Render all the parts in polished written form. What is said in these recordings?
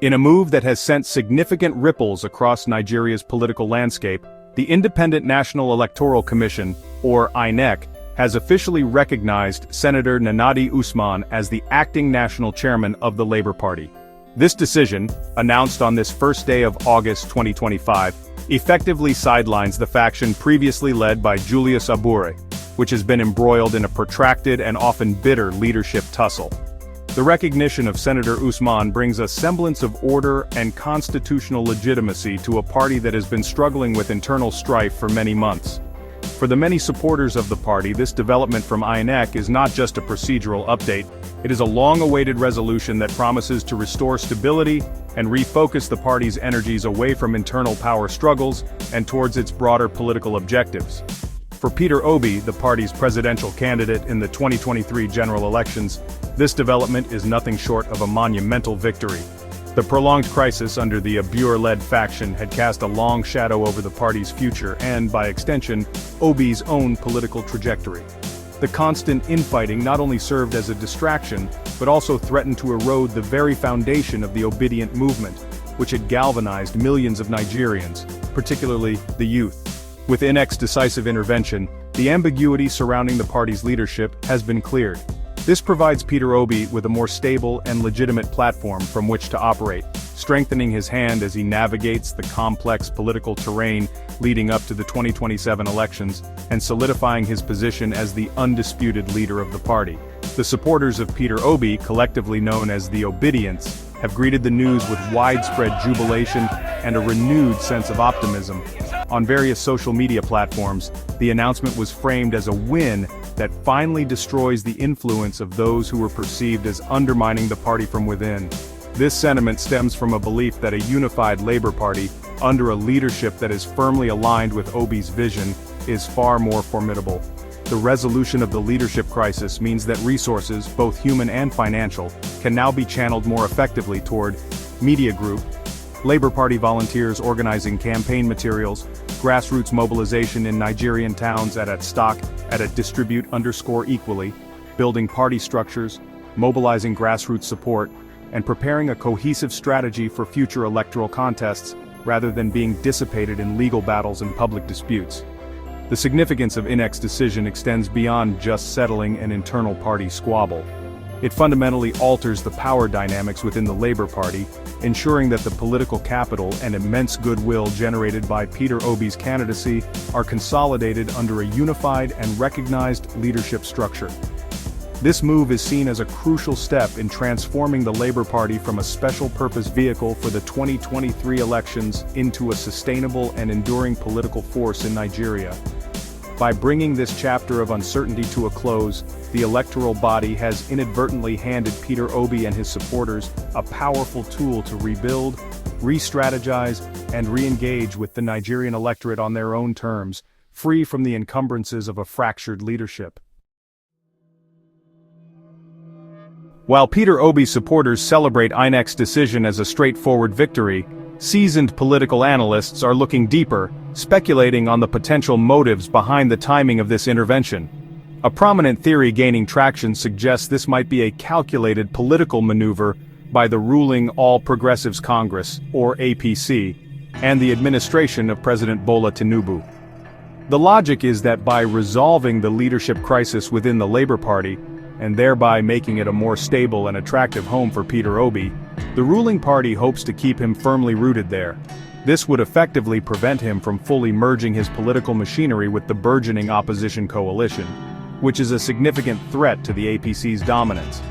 In a move that has sent significant ripples across Nigeria's political landscape, the Independent National Electoral Commission, or INEC, has officially recognized Senator Nnamdi Usman as the acting national chairman of the Labour Party. This decision, announced on this first day of August 2025, effectively sidelines the faction previously led by Julius Abure, which has been embroiled in a protracted and often bitter leadership tussle. The recognition of Senator Usman brings a semblance of order and constitutional legitimacy to a party that has been struggling with internal strife for many months. For the many supporters of the party, this development from INEC is not just a procedural update, it is a long-awaited resolution that promises to restore stability and refocus the party's energies away from internal power struggles and towards its broader political objectives. For Peter Obi, the party's presidential candidate in the 2023 general elections, this development is nothing short of a monumental victory. The prolonged crisis under the Abure-led faction had cast a long shadow over the party's future and, by extension, Obi's own political trajectory. The constant infighting not only served as a distraction, but also threatened to erode the very foundation of the obedient movement, which had galvanized millions of Nigerians, particularly the youth. With INEC's decisive intervention, the ambiguity surrounding the party's leadership has been cleared. This provides Peter Obi with a more stable and legitimate platform from which to operate, strengthening his hand as he navigates the complex political terrain leading up to the 2027 elections, and solidifying his position as the undisputed leader of the party. The supporters of Peter Obi, collectively known as the Obedients, have greeted the news with widespread jubilation and a renewed sense of optimism. On various social media platforms, the announcement was framed as a win that finally destroys the influence of those who were perceived as undermining the party from within. This sentiment stems from a belief that a unified Labour Party, under a leadership that is firmly aligned with Obi's vision, is far more formidable. The resolution of the leadership crisis means that resources, both human and financial, can now be channeled more effectively toward media group, Labour Party volunteers organizing campaign materials, grassroots mobilization in Nigerian towns at distribute_equally, building party structures, mobilizing grassroots support, and preparing a cohesive strategy for future electoral contests, rather than being dissipated in legal battles and public disputes. The significance of INEC's decision extends beyond just settling an internal party squabble. It fundamentally alters the power dynamics within the Labour Party, ensuring that the political capital and immense goodwill generated by Peter Obi's candidacy are consolidated under a unified and recognized leadership structure. This move is seen as a crucial step in transforming the Labour Party from a special-purpose vehicle for the 2023 elections into a sustainable and enduring political force in Nigeria. By bringing this chapter of uncertainty to a close, the electoral body has inadvertently handed Peter Obi and his supporters a powerful tool to rebuild, re-strategize, and re-engage with the Nigerian electorate on their own terms, free from the encumbrances of a fractured leadership. While Peter Obi's supporters celebrate INEC's decision as a straightforward victory, seasoned political analysts are looking deeper, speculating on the potential motives behind the timing of this intervention. A prominent theory gaining traction suggests this might be a calculated political maneuver by the ruling All Progressives Congress, or APC, and the administration of President Bola Tinubu. The logic is that by resolving the leadership crisis within the Labour Party, and thereby making it a more stable and attractive home for Peter Obi, the ruling party hopes to keep him firmly rooted there. This would effectively prevent him from fully merging his political machinery with the burgeoning opposition coalition, which is a significant threat to the APC's dominance.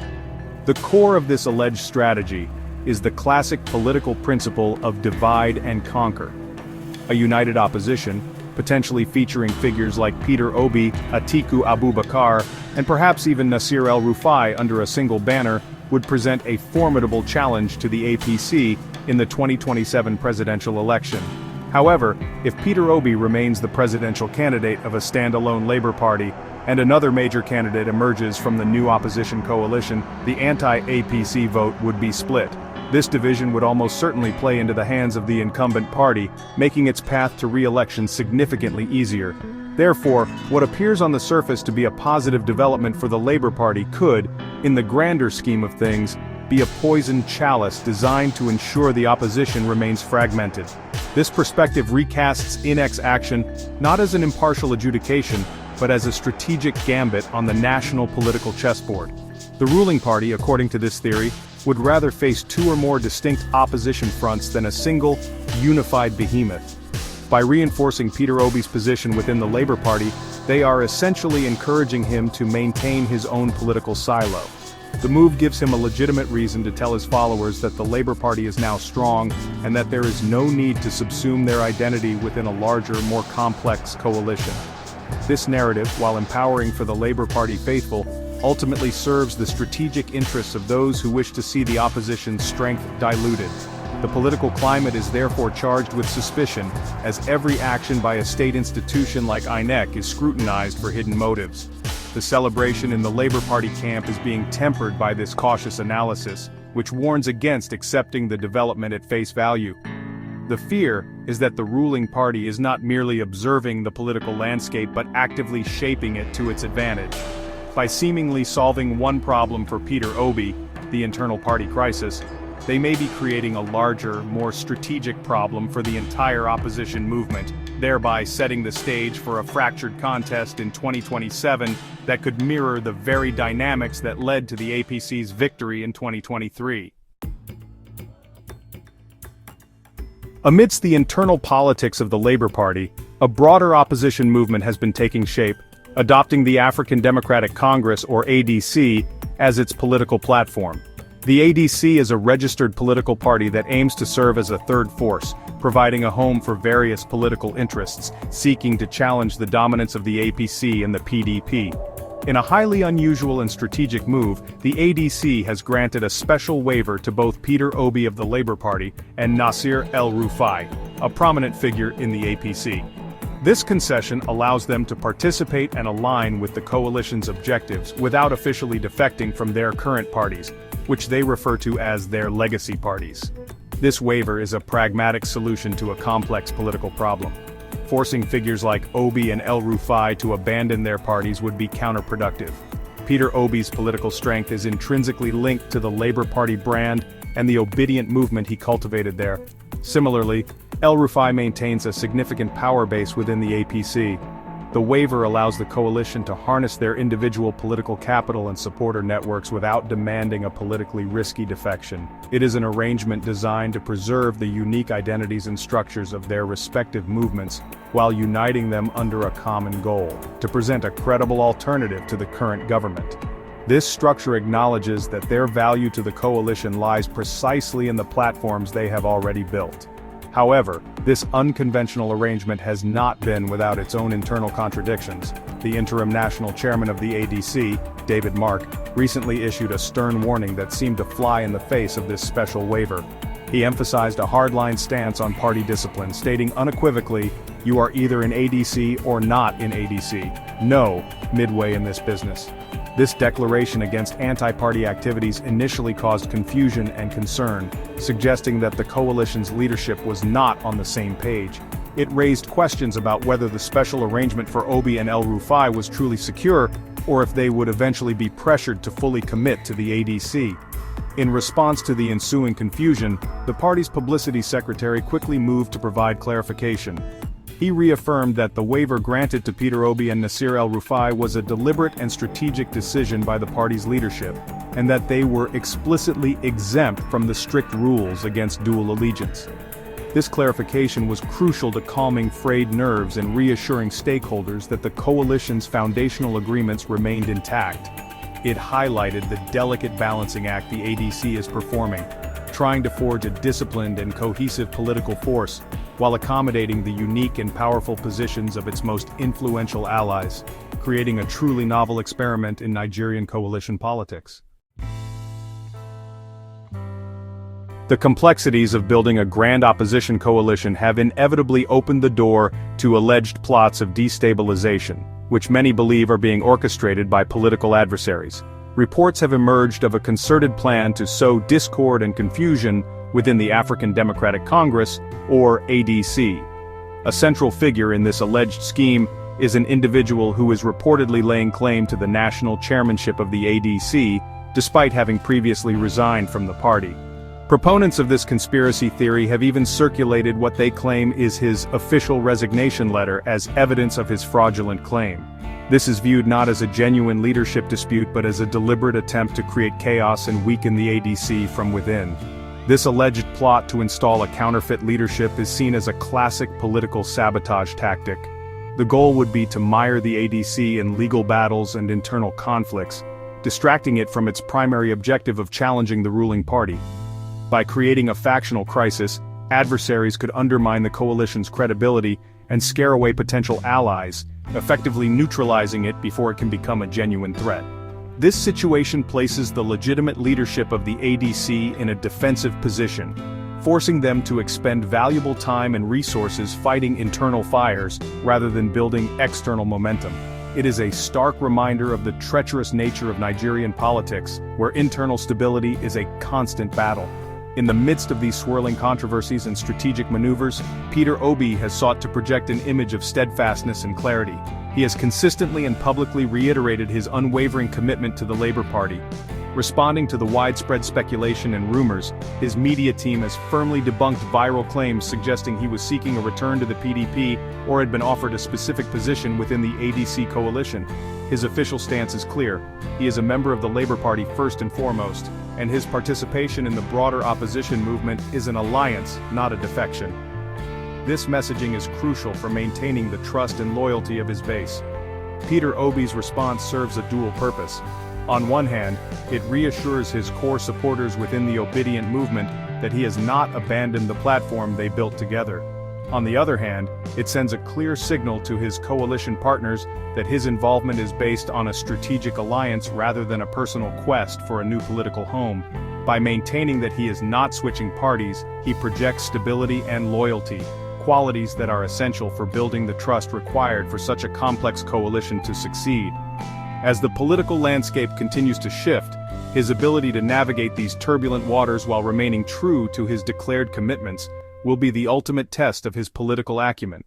The core of this alleged strategy is the classic political principle of divide and conquer. A united opposition, potentially featuring figures like Peter Obi, Atiku Abubakar, and perhaps even Nasir El-Rufai under a single banner, would present a formidable challenge to the APC in the 2027 presidential election. However, if Peter Obi remains the presidential candidate of a standalone Labour Party, and another major candidate emerges from the new opposition coalition, the anti-APC vote would be split. This division would almost certainly play into the hands of the incumbent party, making its path to re-election significantly easier. Therefore, what appears on the surface to be a positive development for the Labour Party could, in the grander scheme of things, be a poisoned chalice designed to ensure the opposition remains fragmented. This perspective recasts INEC's action not as an impartial adjudication, but as a strategic gambit on the national political chessboard. The ruling party, according to this theory, would rather face two or more distinct opposition fronts than a single, unified behemoth. By reinforcing Peter Obi's position within the Labour Party, they are essentially encouraging him to maintain his own political silo. The move gives him a legitimate reason to tell his followers that the Labour Party is now strong and that there is no need to subsume their identity within a larger, more complex coalition. This narrative, while empowering for the Labour Party faithful, ultimately serves the strategic interests of those who wish to see the opposition's strength diluted. The political climate is therefore charged with suspicion, as every action by a state institution like INEC is scrutinized for hidden motives. The celebration in the Labour Party camp is being tempered by this cautious analysis, which warns against accepting the development at face value. The fear is that the ruling party is not merely observing the political landscape but actively shaping it to its advantage. By seemingly solving one problem for Peter Obi, the internal party crisis, they may be creating a larger, more strategic problem for the entire opposition movement, thereby setting the stage for a fractured contest in 2027 that could mirror the very dynamics that led to the APC's victory in 2023. Amidst the internal politics of the Labour Party, a broader opposition movement has been taking shape, adopting the African Democratic Congress, or ADC, as its political platform. The ADC is a registered political party that aims to serve as a third force, providing a home for various political interests, seeking to challenge the dominance of the APC and the PDP. In a highly unusual and strategic move, the ADC has granted a special waiver to both Peter Obi of the Labour Party and Nasir El-Rufai, a prominent figure in the APC. This concession allows them to participate and align with the coalition's objectives without officially defecting from their current parties, which they refer to as their legacy parties. This waiver is a pragmatic solution to a complex political problem. Forcing figures like Obi and El-Rufai to abandon their parties would be counterproductive. Peter Obi's political strength is intrinsically linked to the Labour Party brand and the obedient movement he cultivated there. Similarly, El-Rufai maintains a significant power base within the APC. The waiver allows the coalition to harness their individual political capital and supporter networks without demanding a politically risky defection. It is an arrangement designed to preserve the unique identities and structures of their respective movements, while uniting them under a common goal, to present a credible alternative to the current government. This structure acknowledges that their value to the coalition lies precisely in the platforms they have already built. However, this unconventional arrangement has not been without its own internal contradictions. The interim national chairman of the ADC, David Mark, recently issued a stern warning that seemed to fly in the face of this special waiver. He emphasized a hardline stance on party discipline, stating unequivocally, "You are either in ADC or not in ADC. No midway in this business." This declaration against anti-party activities initially caused confusion and concern, suggesting that the coalition's leadership was not on the same page. It raised questions about whether the special arrangement for Obi and El-Rufai was truly secure, or if they would eventually be pressured to fully commit to the ADC. In response to the ensuing confusion, the party's publicity secretary quickly moved to provide clarification. He reaffirmed that the waiver granted to Peter Obi and Nasir El-Rufai was a deliberate and strategic decision by the party's leadership, and that they were explicitly exempt from the strict rules against dual allegiance. This clarification was crucial to calming frayed nerves and reassuring stakeholders that the coalition's foundational agreements remained intact. It highlighted the delicate balancing act the ADC is performing, trying to forge a disciplined and cohesive political force, while accommodating the unique and powerful positions of its most influential allies, creating a truly novel experiment in Nigerian coalition politics. The complexities of building a grand opposition coalition have inevitably opened the door to alleged plots of destabilization, which many believe are being orchestrated by political adversaries. Reports have emerged of a concerted plan to sow discord and confusion within the African Democratic Congress, or ADC. A central figure in this alleged scheme is an individual who is reportedly laying claim to the national chairmanship of the ADC, despite having previously resigned from the party. Proponents of this conspiracy theory have even circulated what they claim is his official resignation letter as evidence of his fraudulent claim. This is viewed not as a genuine leadership dispute but as a deliberate attempt to create chaos and weaken the ADC from within. This alleged plot to install a counterfeit leadership is seen as a classic political sabotage tactic. The goal would be to mire the ADC in legal battles and internal conflicts, distracting it from its primary objective of challenging the ruling party. By creating a factional crisis, adversaries could undermine the coalition's credibility and scare away potential allies, effectively neutralizing it before it can become a genuine threat. This situation places the legitimate leadership of the ADC in a defensive position, forcing them to expend valuable time and resources fighting internal fires rather than building external momentum. It is a stark reminder of the treacherous nature of Nigerian politics, where internal stability is a constant battle. In the midst of these swirling controversies and strategic maneuvers, Peter Obi has sought to project an image of steadfastness and clarity. He has consistently and publicly reiterated his unwavering commitment to the Labour Party. Responding to the widespread speculation and rumors, his media team has firmly debunked viral claims suggesting he was seeking a return to the PDP or had been offered a specific position within the ADC coalition. His official stance is clear: he is a member of the Labour Party first and foremost, and his participation in the broader opposition movement is an alliance, not a defection. This messaging is crucial for maintaining the trust and loyalty of his base. Peter Obi's response serves a dual purpose. On one hand, it reassures his core supporters within the obedient movement that he has not abandoned the platform they built together. On the other hand, it sends a clear signal to his coalition partners that his involvement is based on a strategic alliance rather than a personal quest for a new political home. By maintaining that he is not switching parties, he projects stability and loyalty, qualities that are essential for building the trust required for such a complex coalition to succeed. As the political landscape continues to shift, his ability to navigate these turbulent waters while remaining true to his declared commitments will be the ultimate test of his political acumen.